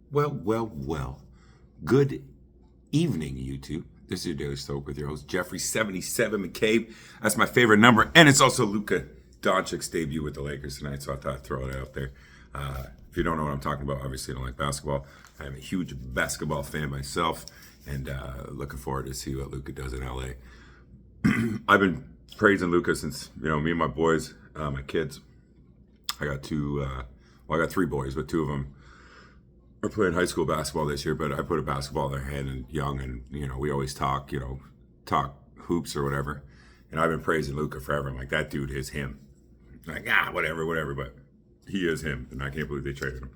Well. Good evening, YouTube. This is your Daily Stoic with your host, Jeffrey77 McCabe. That's my favorite number, and it's also Luka Doncic's debut with the Lakers tonight, so I thought I'd throw it out there. If you don't know what I'm talking about, obviously I don't like basketball. I'm a huge basketball fan myself, and looking forward to see what Luka does in LA. I've been praising Luka since, me and my boys, my kids. I got I got three boys, but two of them are playing high school basketball this year. But I put a basketball in their hand and young, and we always talk hoops or whatever. And I've been praising Luka forever. I'm like, that dude is him. Like, whatever, but he is him, and I can't believe they traded him.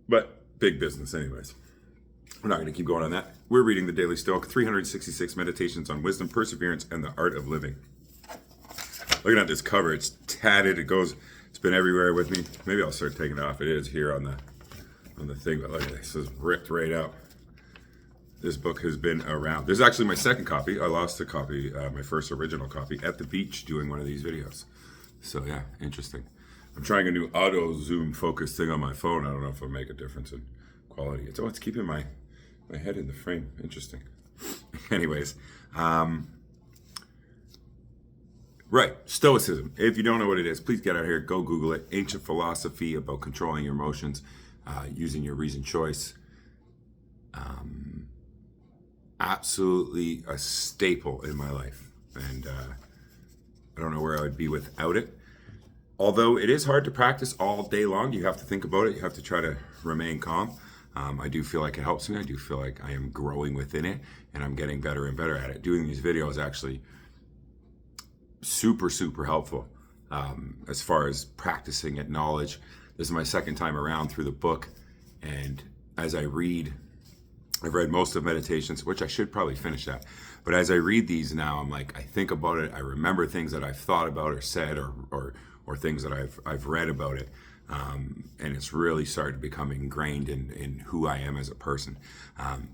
But big business, anyways. We're not going to keep going on that. We're reading the Daily Stoic, 366 meditations on wisdom, perseverance, and the art of living. Looking at this cover, it's tatted. It's been everywhere with me. Maybe I'll start taking it off. It is here on the thing, but look at this. It's ripped right out. This book has been around. There's actually my second copy. I lost a copy, my first original copy, at the beach doing one of these videos. So yeah, interesting. I'm trying a new auto zoom focus thing on my phone. I don't know if it'll make a difference in quality. It's keeping my head in the frame. Interesting. Anyways, right, Stoicism. If you don't know what it is, please get out here, go Google it. Ancient philosophy about controlling your emotions, using your reasoned choice. Absolutely a staple in my life, and I don't know where I would be without it. Although it is hard to practice all day long, you have to think about it. You have to try to remain calm. I do feel like it helps me. I do feel like I am growing within it, and I'm getting better and better at it. Doing these videos actually super helpful as far as practicing it, knowledge. This is my second time around through the book, and as I've read most of meditations, which I should probably finish that. But as I read these now, I'm like, I think about it. I remember things that I've thought about or said, or things that I've read about it, and it's really started to become ingrained in who I am as a person.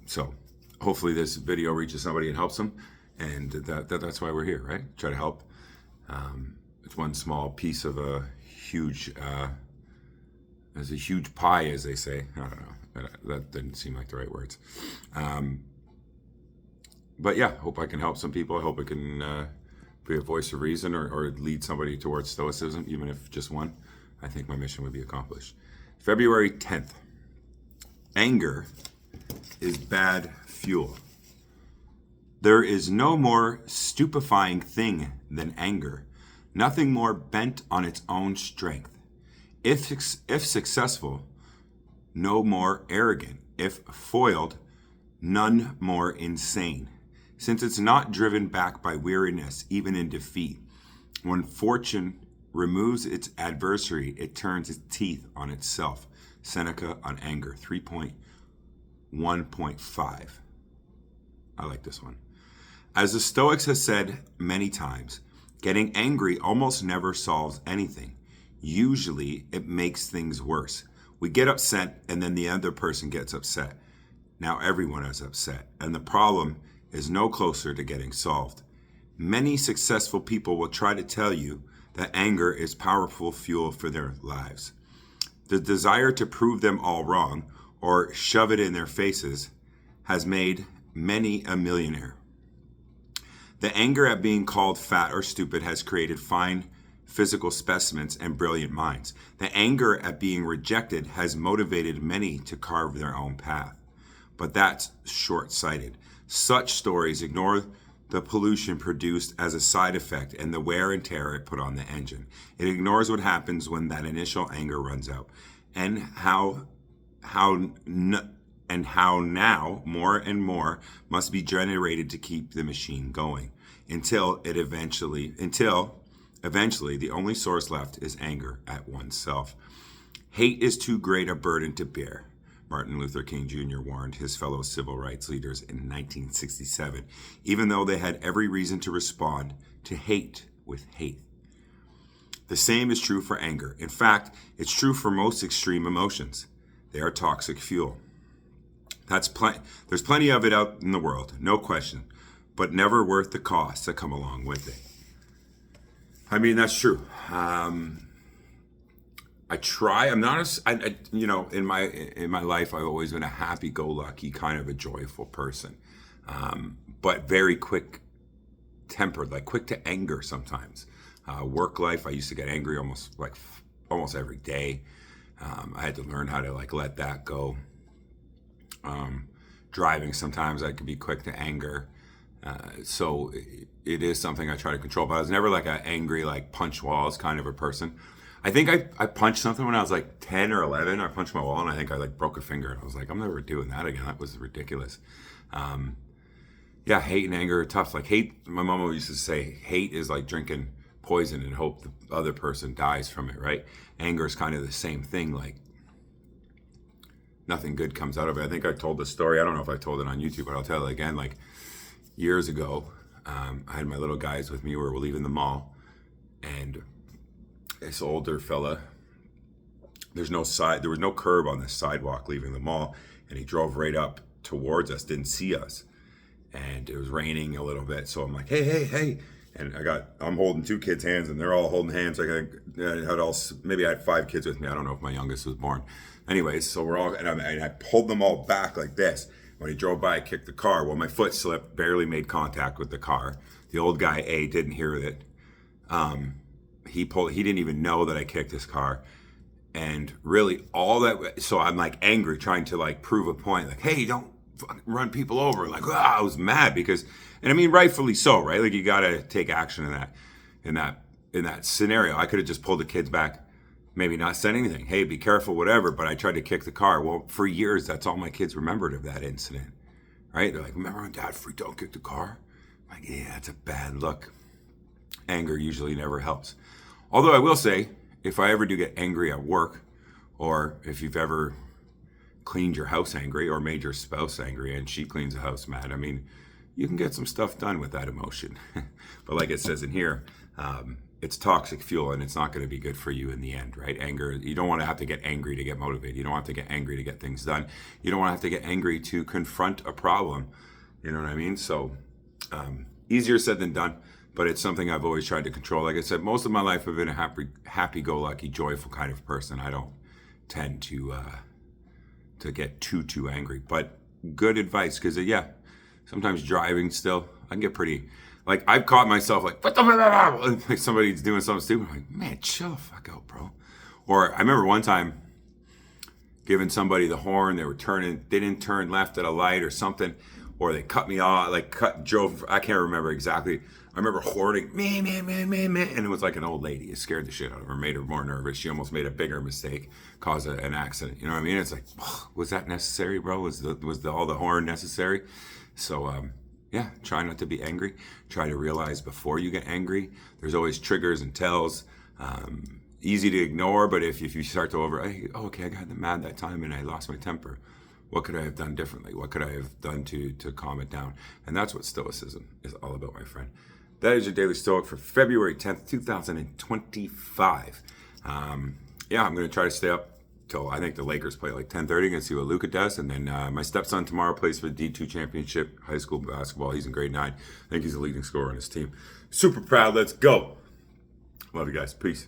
So hopefully this video reaches somebody and helps them, and that's why we're here, right? Try to help. It's one small piece of a huge. There's a huge pie, as they say. I don't know. That didn't seem like the right words. But yeah, hope I can help some people. I hope I can be a voice of reason or lead somebody towards Stoicism, even if just one. I think my mission would be accomplished. February 10th. Anger is bad fuel. There is no more stupefying thing than anger, nothing more bent on its own strength. If successful, no more arrogant. If foiled, none more insane. Since it's not driven back by weariness, even in defeat. When fortune removes its adversary, it turns its teeth on itself. Seneca on anger, 3.1.5. I like this one. As the Stoics have said many times, getting angry almost never solves anything. Usually, it makes things worse. We get upset, and then the other person gets upset. Now everyone is upset, and the problem is no closer to getting solved. Many successful people will try to tell you that anger is powerful fuel for their lives. The desire to prove them all wrong or shove it in their faces has made many a millionaire. The anger at being called fat or stupid has created fine physical specimens and brilliant minds. The anger at being rejected has motivated many to carve their own path. But that's short-sighted. Such stories ignore the pollution produced as a side effect and the wear and tear it put on the engine. It ignores what happens when that initial anger runs out, and how now more and more must be generated to keep the machine going until eventually the only source left is anger at oneself. Hate is too great a burden to bear, Martin Luther King Jr. warned his fellow civil rights leaders in 1967, even though they had every reason to respond to hate with hate. The same is true for anger. In fact, it's true for most extreme emotions. They are toxic fuel. There's plenty of it out in the world, no question, but never worth the costs that come along with it. I mean, that's true. I try. I'm not as you know, in my life, I've always been a happy-go-lucky, kind of a joyful person, but very quick tempered, like quick to anger sometimes. Work life, I used to get angry almost every day. I had to learn how to like let that go. Driving, sometimes I could be quick to anger. So it is something I try to control, but I was never like an angry, like punch walls kind of a person. I think I punched something when I was like 10 or 11. I punched my wall and I think I like broke a finger. I was like, I'm never doing that again. That was ridiculous. Yeah, hate and anger are tough. Like hate, my mom always used to say, hate is like drinking poison and hope the other person dies from it, right? Anger is kind of the same thing. Like nothing good comes out of it. I think I told this story. I don't know if I told it on YouTube, but I'll tell it again. Like years ago, I had my little guys with me. We were leaving the mall, and this older fella, there was no curb on the sidewalk leaving the mall, and he drove right up towards us, didn't see us, and it was raining a little bit. So I'm like, hey, and I'm holding two kids' hands, and they're all holding hands. Maybe I had 5 kids with me. I don't know if my youngest was born. Anyways, so I pulled them all back like this. When he drove by, I kicked the car. Well, my foot slipped, barely made contact with the car. The old guy, didn't hear it. He didn't even know that I kicked his car. And really so I'm like angry, trying to like prove a point. Like, hey, don't fucking run people over. Like, I was mad because, and I mean, rightfully so, right? Like you got to take action in that scenario. I could have just pulled the kids back, maybe not said anything. Hey, be careful, whatever. But I tried to kick the car. Well, for years, that's all my kids remembered of that incident, right? They're like, remember when Dad freaked out and kicked the car? I'm like, yeah, that's a bad look. Anger usually never helps. Although I will say, if I ever do get angry at work, or if you've ever cleaned your house angry or made your spouse angry and she cleans the house mad, I mean, you can get some stuff done with that emotion. But like it says in here, it's toxic fuel and it's not going to be good for you in the end, right? Anger, you don't want to have to get angry to get motivated. You don't have to get angry to get things done. You don't want to have to get angry to confront a problem. You know what I mean? So easier said than done. But it's something I've always tried to control. Like I said, most of my life I've been a happy-go-lucky, joyful kind of person. I don't tend to get too angry. But good advice, because sometimes driving still, I can get pretty, like I've caught myself like, what the like somebody's doing something stupid. I'm like, man, chill the fuck out, bro. Or I remember one time giving somebody the horn, they didn't turn left at a light or something, or they cut me off, drove, I can't remember exactly. I remember horning, man, and it was like an old lady. It scared the shit out of her, made her more nervous. She almost made a bigger mistake, caused an accident. You know what I mean? It's like, was that necessary, bro? Was all the horn necessary? So, try not to be angry. Try to realize before you get angry, there's always triggers and tells. Easy to ignore, but if you start to I got mad that time and I lost my temper. What could I have done differently? What could I have done to calm it down? And that's what Stoicism is all about, my friend. That is your Daily Stoic for February 10th, 2025. I'm going to try to stay up till I think the Lakers play like 10:30 and see what Luka does. And then my stepson tomorrow plays for the D2 championship, high school basketball. He's in grade 9. I think he's the leading scorer on his team. Super proud. Let's go. Love you guys. Peace.